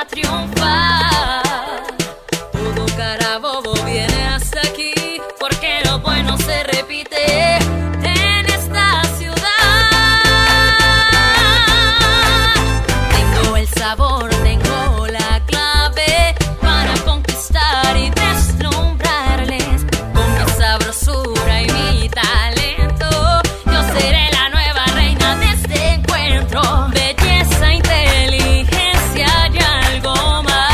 para triunfar. Todo cara bobo viene hasta aquí, porque lo bueno se repite en esta ciudad. Tengo el sabor, tengo la clave para conquistar y deslumbrarles con mi sabrosura y mi talento. Yo seré la nueva reina de este encuentro. Belleza, inteligencia y algo más.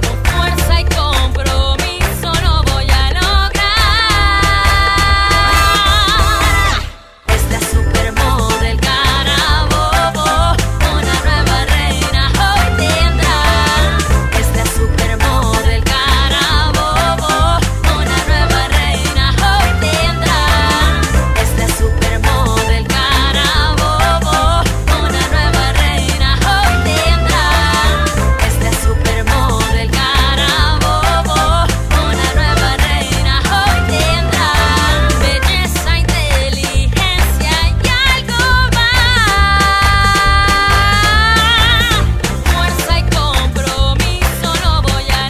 Con fuerza y compromiso lo voy a lograr. Es la supermodel Carabobo, una nueva reina hoy tendrá. Es la supermodel Carabobo, una nueva reina hoy tendrá. Es la supermodel Carabobo, una nueva reina hoy tendrá. Es la supermodel Carabobo, una nueva reina hoy tendrá. Belleza, inteligencia y algo más. Fuerza y compromiso lo voy a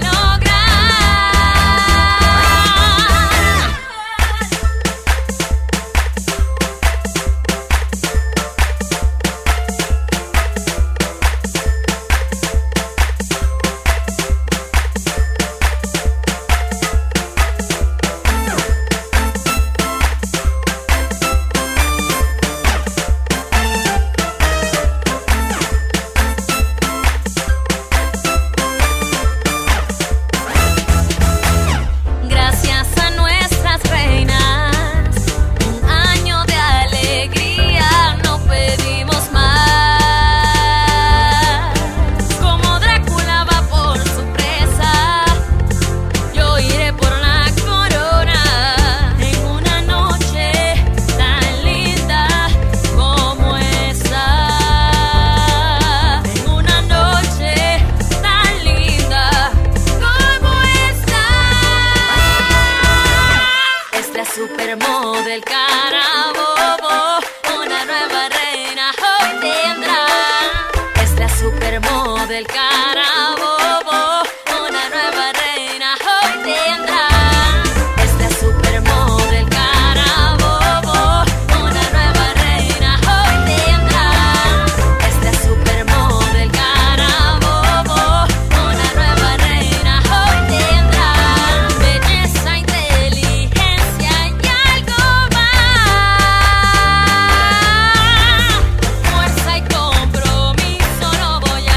Gracias a nuestras reinas, un año de alegría, no pedimos más. Como Drácula va por su presa, yo iré por la corona. En una noche tan linda como esa. En una noche tan linda como esta. Es la supermodel Carabobo, una nueva reina hoy tendrá. Es la supermodel Carabobo, una nueva reina hoy tendrá. Es la supermodel Carabobo, una nueva reina hoy tendrá. Es la supermodel Carabobo, una nueva reina hoy tendrá. Belleza, inteligencia y algo más. Fuerza y compromiso lo voy a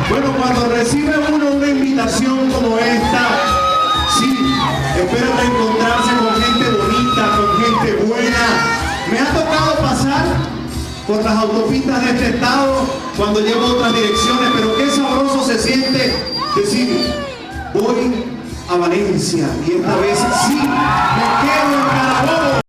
Bueno, cuando recibe uno una invitación como esta, por las autopistas de este estado cuando llevo a otras direcciones, pero qué sabroso se siente decir, voy a Valencia y esta vez sí me quedo en Carabobo.